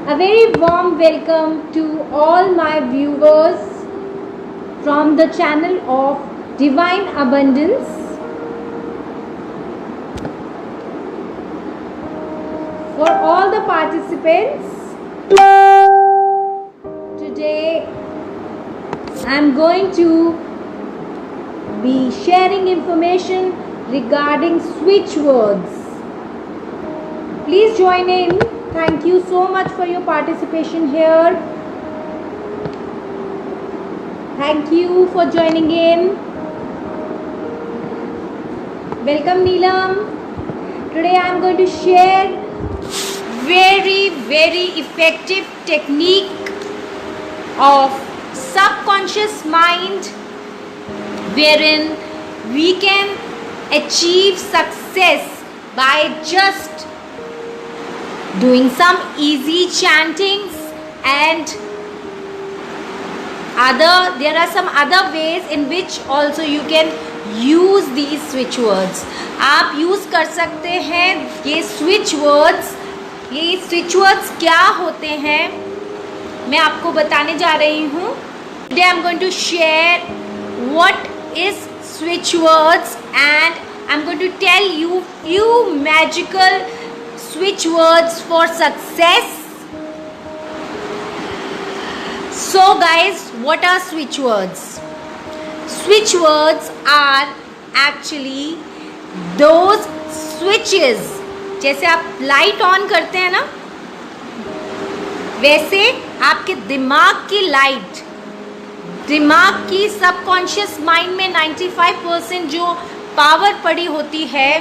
A very warm welcome to all my viewers from the channel of Divine Abundance. For all the participants, today I am going to be sharing information regarding switch words. Please join in. Thank you so much for your participation here. Thank you for joining in. Welcome Neelam. Today I am going to share very effective technique of subconscious mind wherein we can achieve success by just doing some easy chantings, and there are some other ways in which also you can use these switch words. आप use कर सकते हैं ये switch words. ये switch words क्या होते हैं मैं आपको बताने जा रही हूँ. Today I'm going to share what is switch words and I'm going to tell you few magical switch words for success. So guys, what are switch words? Switch words are actually those switches. जैसे आप light on करते हैं ना, वैसे आपके दिमाग की light, दिमाग की सबकॉन्शियस माइंड में 95% जो पावर पड़ी होती है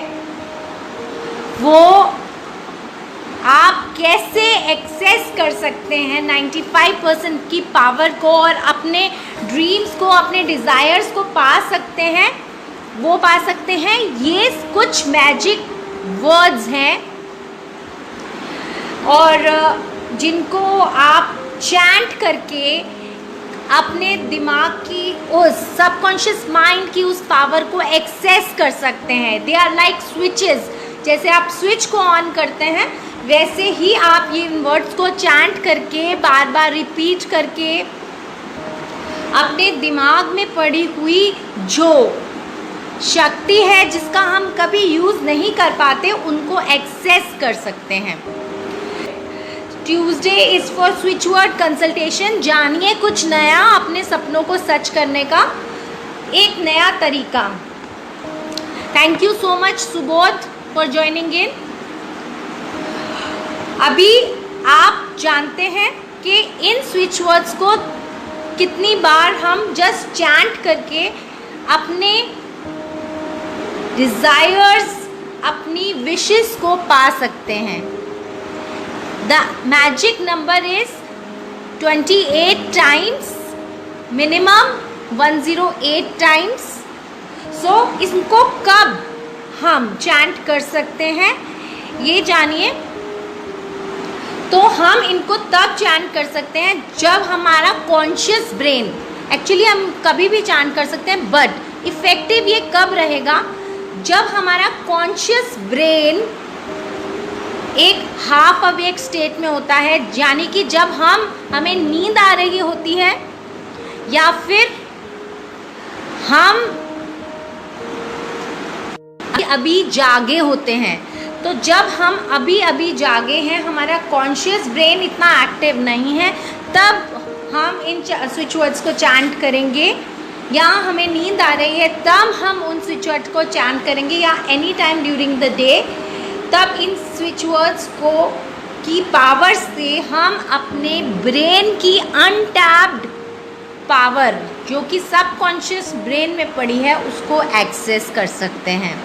वो आप कैसे एक्सेस कर सकते हैं 95% की पावर को और अपने ड्रीम्स को, अपने डिज़ायर्स को पा सकते हैं. वो पा सकते हैं. ये कुछ मैजिक वर्ड्स हैं और जिनको आप चैंट करके अपने दिमाग की उस सबकॉन्शियस माइंड की उस पावर को एक्सेस कर सकते हैं. They are like switches. जैसे आप स्विच को ऑन करते हैं वैसे ही आप ये वर्ड्स को चैंट करके बार बार रिपीट करके अपने दिमाग में पड़ी हुई जो शक्ति है जिसका हम कभी यूज़ नहीं कर पाते उनको एक्सेस कर सकते हैं. Tuesday is for switch word consultation. जानिए कुछ नया, अपने सपनों को सच करने का एक नया तरीका. Thank you so much Subodh for joining इन. अभी आप जानते हैं कि इन स्विच वर्ड्स को कितनी बार हम जस्ट चैंट करके अपने डिज़ायर्स, अपनी विशेस को पा सकते हैं. The magic number is 28 times, minimum 108 times. So इसको कब हम चैंट कर सकते हैं ये जानिए. तो हम इनको तब चैंट कर सकते हैं जब हमारा कॉन्शियस ब्रेन, एक्चुअली हम कभी भी चैंट कर सकते हैं बट इफ़ेक्टिव ये कब रहेगा जब हमारा कॉन्शियस ब्रेन एक हाफ अवेक स्टेट में होता है. यानी कि जब हमें नींद आ रही होती है या फिर हम अभी जागे होते हैं. तो जब हम अभी जागे हैं, हमारा कॉन्शियस ब्रेन इतना एक्टिव नहीं है, तब हम इन स्विच वर्ड्स को चैंट करेंगे. या हमें नींद आ रही है तब हम उन स्विच वर्ड्स को चैंट करेंगे, या any time during the day. तब इन स्विच वर्ड्स को की पावर से हम अपने ब्रेन की अनटैप्ड पावर जो कि सबकॉन्शियस ब्रेन में पड़ी है उसको एक्सेस कर सकते हैं.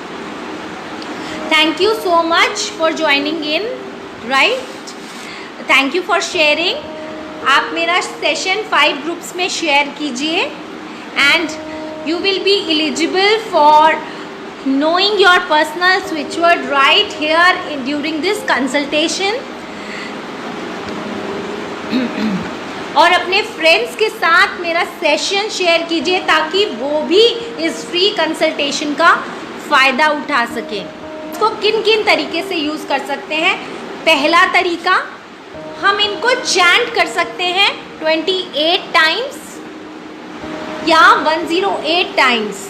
Thank you so much for joining in, right? Thank you for sharing. आप मेरा सेशन 5 ग्रुप्स में शेयर कीजिए and you will be eligible for knowing your personal switch word right here during this consultation. और अपने friends के साथ मेरा session share कीजिए ताकि वो भी इस फ्री कंसल्टेशन का फ़ायदा उठा सकें. इसको किन किन तरीके से यूज़ कर सकते हैं. पहला तरीका, हम इनको चैंट कर सकते हैं 28 टाइम्स या 108 टाइम्स।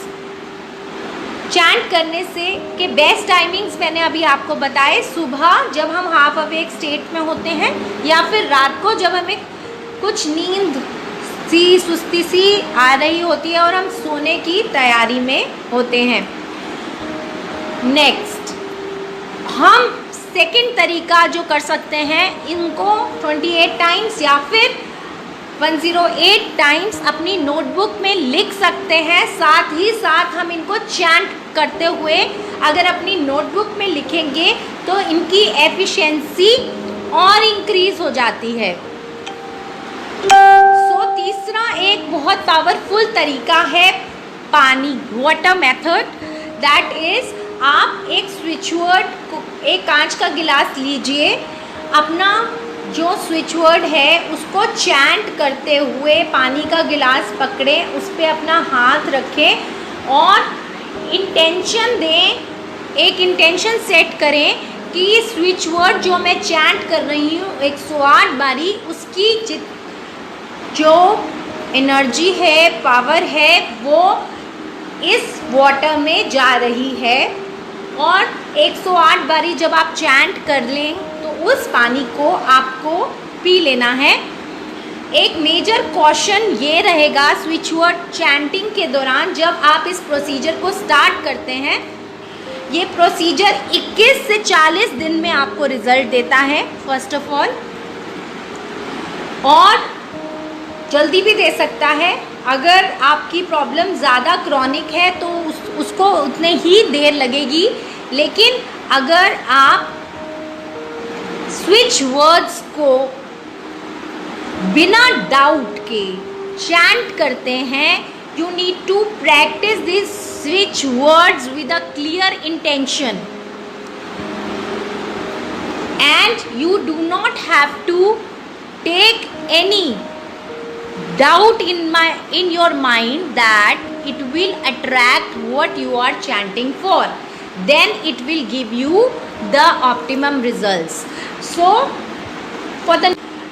चैंट करने से के बेस्ट टाइमिंग्स मैंने अभी आपको बताए, सुबह जब हम हाफ अवेक स्टेट में होते हैं, या फिर रात को जब हमें कुछ नींद सी सुस्ती सी आ रही होती है और हम सोने की तैयारी में होते हैं। नेक्स्ट हम सेकंड तरीका जो कर सकते हैं, इनको 28 टाइम्स या फिर 108 टाइम्स अपनी नोटबुक में लिख सकते हैं। साथ ही साथ हम इनको चैंट करते हुए अगर अपनी नोटबुक में लिखेंगे तो इनकी एफिशिएंसी और इंक्रीज हो जाती है। तीसरा एक बहुत पावरफुल तरीका है पानी, वाटर मेथड। दैट इज, आप एक स्विच वर्ड, एक कांच का गिलास लीजिए, अपना जो स्विच वर्ड है उसको चैंट करते हुए पानी का गिलास पकड़ें, उस पर अपना हाथ रखें और इंटेंशन दें, एक इंटेंशन सेट करें कि स्विच वर्ड जो मैं चैंट कर रही हूँ 108 बारी, उसकी जो एनर्जी है, पावर है, वो इस वाटर में जा रही है। और 108 बारी जब आप चैंट कर लें तो उस पानी को आपको पी लेना है। एक मेजर कॉशन ये रहेगा स्विच वर्ड चैंटिंग के दौरान, जब आप इस प्रोसीजर को स्टार्ट करते हैं, ये प्रोसीजर 21 से 40 दिन में आपको रिजल्ट देता है फर्स्ट ऑफ ऑल, और जल्दी भी दे सकता है। अगर आपकी प्रॉब्लम ज़्यादा क्रॉनिक है तो उसको उतने ही देर लगेगी, लेकिन अगर आप स्विच वर्ड्स को बिना डाउट के चैंट करते हैं, you need to practice this switch words with a clear intention, and you do not have to take any doubt in your mind that it will attract what you are chanting for. Then it will give you the optimum results. So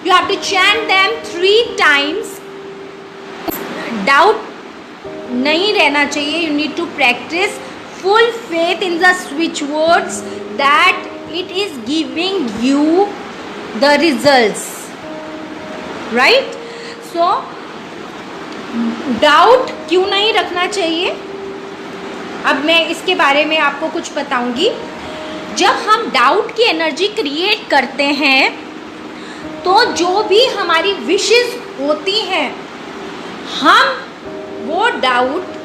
you have to chant them 3 times. Doubt नहीं रहना चाहिए. You need to practice full faith in the switch words that it is giving you the results, right? So doubt क्यों नहीं रखना चाहिए, अब मैं इसके बारे में आपको कुछ बताऊंगी। जब हम डाउट की एनर्जी क्रिएट करते हैं तो जो भी हमारी विशेस होती हैं, हम वो डाउट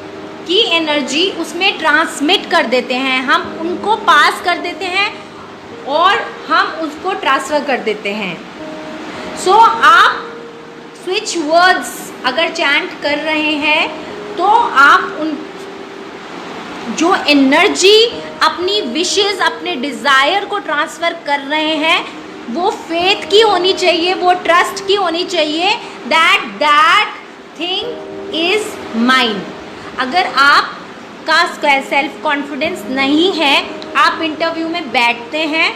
की एनर्जी उसमें ट्रांसमिट कर देते हैं, हम उनको पास कर देते हैं और हम उसको ट्रांसफ़र कर देते हैं। सो आप स्विच वर्ड्स अगर चैंट कर रहे हैं तो आप उन जो एनर्जी अपनी विशेस, अपने डिज़ायर को ट्रांसफ़र कर रहे हैं, वो फेथ की होनी चाहिए, वो ट्रस्ट की होनी चाहिए दैट थिंग इज़ माइन। अगर आपका सेल्फ कॉन्फिडेंस नहीं है, आप इंटरव्यू में बैठते हैं,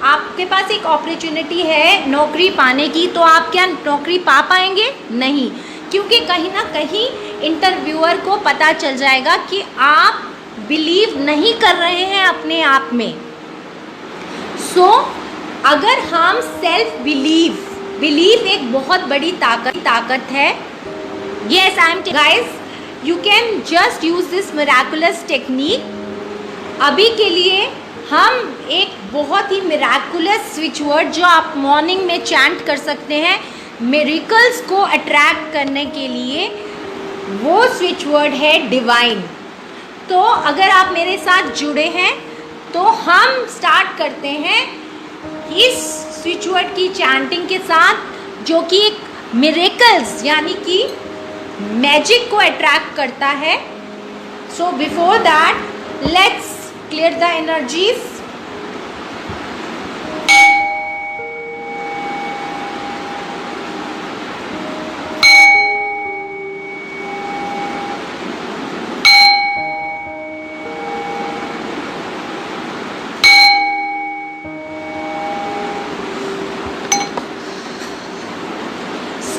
आपके पास एक अपॉर्चुनिटी है नौकरी पाने की, तो आप क्या नौकरी पा पाएंगे? नहीं, क्योंकि कहीं ना कहीं इंटरव्यूअर को पता चल जाएगा कि आप बिलीव नहीं कर रहे हैं अपने आप में। सो अगर हम सेल्फ बिलीव एक बहुत बड़ी ताकत है। Yes, I am guys, you can just use this miraculous technique. अभी के लिए हम एक बहुत ही मिराकुलस स्विच वर्ड जो आप मॉर्निंग में चैंट कर सकते हैं मिरेकल्स को अट्रैक्ट करने के लिए, वो स्विच वर्ड है डिवाइन। तो अगर आप मेरे साथ जुड़े हैं तो हम स्टार्ट करते हैं इस स्विच वर्ड की चैंटिंग के साथ, जो कि एक मिरेकल्स यानी कि मैजिक को अट्रैक्ट करता है। So before that let's clear the energies.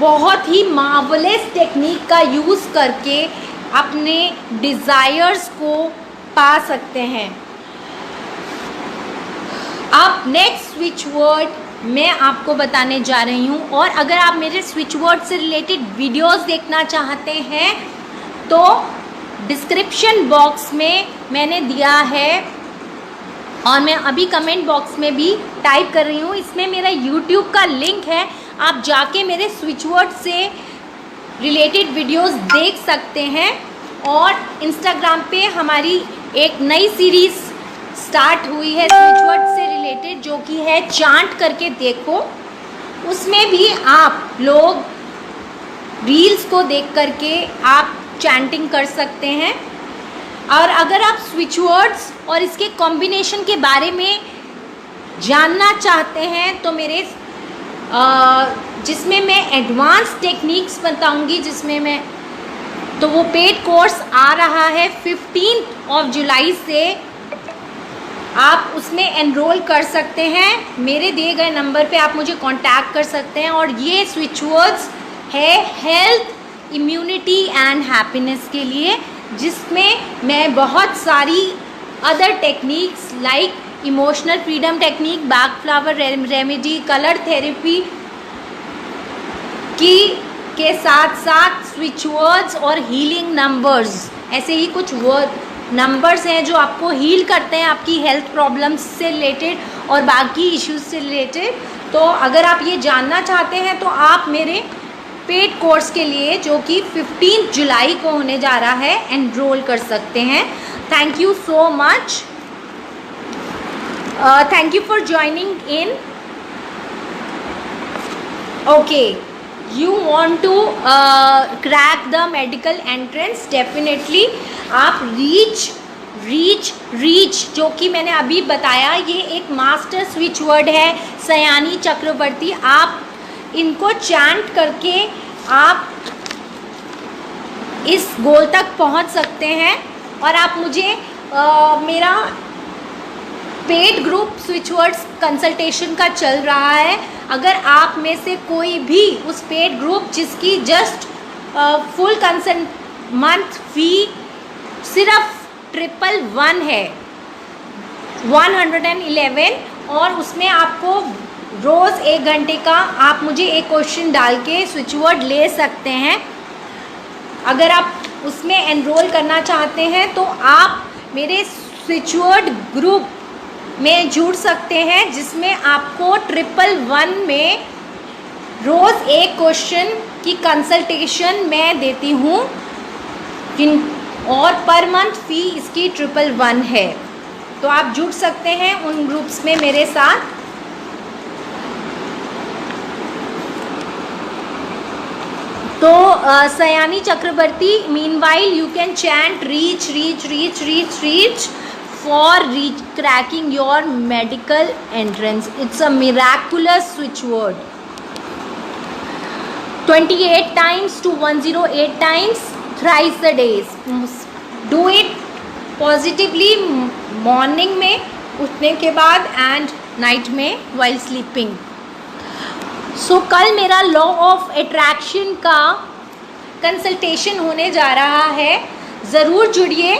बहुत ही मार्वलस टेक्निक का यूज़ करके अपने डिज़ायर्स को पा सकते हैं। अब नेक्स्ट स्विच वर्ड मैं आपको बताने जा रही हूँ, और अगर आप मेरे स्विच वर्ड से रिलेटेड वीडियोस देखना चाहते हैं तो डिस्क्रिप्शन बॉक्स में मैंने दिया है, और मैं अभी कमेंट बॉक्स में भी टाइप कर रही हूँ, इसमें मेरा यूट्यूब का लिंक है। आप जाके मेरे स्विच वर्ड से रिलेटेड वीडियोस देख सकते हैं। और इंस्टाग्राम पे हमारी एक नई सीरीज़ स्टार्ट हुई है स्विच वर्ड से रिलेटेड, जो कि है चांट करके देखो। उसमें भी आप लोग रील्स को देख करके आप चैंटिंग कर सकते हैं। और अगर आप स्विच वर्ड्स और इसके कॉम्बिनेशन के बारे में जानना चाहते हैं तो मेरे जिसमें मैं एडवांस टेक्निक्स बताऊंगी, जिसमें मैं तो वो पेड कोर्स आ रहा है 15 जुलाई से, आप उसमें एनरोल कर सकते हैं। मेरे दिए गए नंबर पे आप मुझे कांटेक्ट कर सकते हैं। और ये स्विच वर्ड्स है हेल्थ, इम्यूनिटी एंड हैप्पीनेस के लिए, जिसमें मैं बहुत सारी other techniques like emotional freedom technique, back flower remedy, colour therapy के साथ साथ स्विच वर्ड्स और हीलिंग नंबर्स, ऐसे ही कुछ वर्ड नंबर्स हैं जो आपको हील करते हैं आपकी हेल्थ प्रॉब्लम्स से रिलेटेड और बाकी इश्यूज से रिलेटेड। तो अगर आप ये जानना चाहते हैं तो आप मेरे पेड कोर्स के लिए, जो कि 15 जुलाई को होने जा रहा है, एनरोल कर सकते हैं। Thank you so much. Thank you for joining in. Okay, you want to crack the medical entrance, definitely आप रीच जो कि मैंने अभी बताया, ये एक मास्टर स्विच वर्ड है सयानी चक्रवर्ती। आप इनको चैंट करके आप इस गोल तक पहुंच सकते हैं। और आप मुझे मेरा paid group switch words consultation का चल रहा है। अगर आप में से कोई भी उस पेड ग्रुप, जिसकी जस्ट फुल कंसल्ट मंथ फी सिर्फ 111 है, 111, और उसमें आपको रोज़ 1 घंटे का आप मुझे एक क्वेश्चन डाल के स्विच वर्ड ले सकते हैं। अगर आप उसमें एनरोल करना चाहते हैं तो आप मेरे स्विच वर्ड ग्रुप में जुड़ सकते हैं, जिसमें आपको 111 में रोज़ एक क्वेश्चन की कंसल्टेशन मैं देती हूँ, और पर मंथ फ़ी इसकी 111 है। तो आप जुड़ सकते हैं उन ग्रुप्स में मेरे साथ। तो Sayani Chakraborty, meanwhile you can chant reach for cracking your medical entrance. It's a miraculous switch word. 28 times to 108 times thrice a day. Do it positively morning में उठने के बाद and night में while sleeping. So कल मेरा लॉ ऑफ अट्रैक्शन का consultation होने जा रहा है, ज़रूर जुड़िए।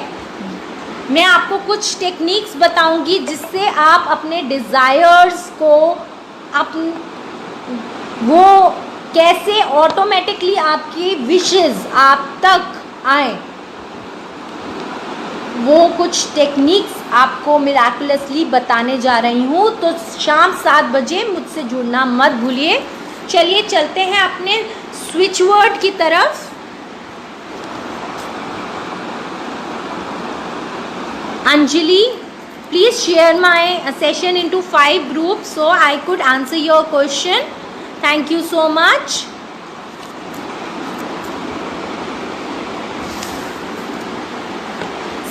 मैं आपको कुछ टेक्निक्स बताऊंगी जिससे आप अपने डिज़ायर्स को वो कैसे ऑटोमेटिकली आपकी विशेस आप तक आए, वो कुछ टेक्निक्स आपको मिराकुलसली बताने जा रही हूँ। तो शाम 7 बजे मुझसे जुड़ना मत भूलिए। चलिए चलते हैं अपने स्विच वर्ड की तरफ। Anjali, please share my session into 5 groups so I could answer your question. Thank you so much.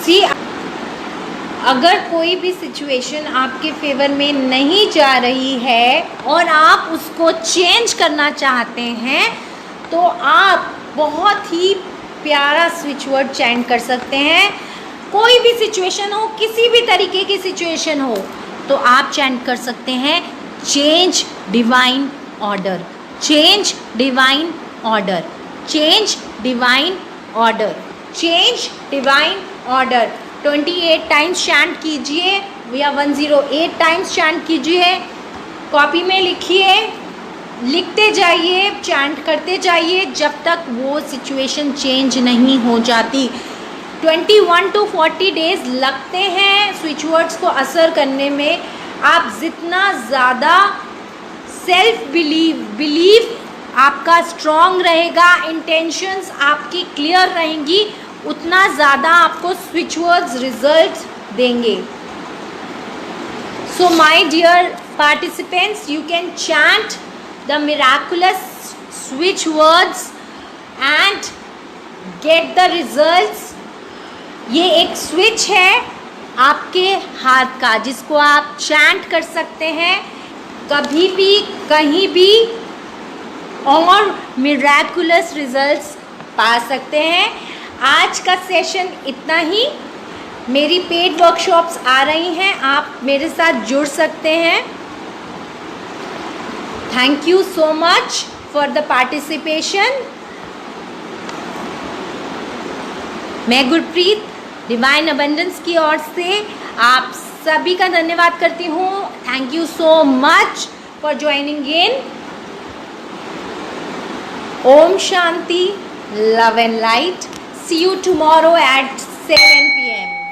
See, अगर कोई भी सिचुएशन आपके फेवर में नहीं जा रही है और आप उसको चेंज करना चाहते हैं, तो आप बहुत ही प्यारा स्विच वर्ड चैंट कर सकते हैं। कोई भी सिचुएशन हो, किसी भी तरीके की सिचुएशन हो, तो आप चैंट कर सकते हैं change divine order, change divine order, change divine order, change divine order. 28 times chant कीजिए या 108 टाइम्स चैंट कीजिए, कॉपी में लिखिए, लिखते जाइए, चैंट करते जाइए जब तक वो सिचुएशन चेंज नहीं हो जाती। 21 to 40 डेज लगते हैं स्विच वर्ड्स को असर करने में। आप जितना ज़्यादा सेल्फ बिलीव आपका स्ट्रॉन्ग रहेगा, इंटेंशंस आपकी क्लियर रहेंगी, उतना ज़्यादा आपको स्विच वर्ड्स रिजल्ट देंगे। So my dear participants, you can chant the miraculous switch words and get the results। ये एक स्विच है आपके हाथ का जिसको आप चैंट कर सकते हैं कभी भी कहीं भी और मिराकुलस रिजल्ट्स पा सकते हैं। आज का सेशन इतना ही। मेरी पेड वर्कशॉप्स आ रही हैं, आप मेरे साथ जुड़ सकते हैं। Thank you so much for the participation. मैं गुरप्रीत डिवाइन अबंडेंस की ओर से आप सभी का धन्यवाद करती हूँ। Thank you so much for joining in. Om Shanti, love and light. See you tomorrow at 7 PM।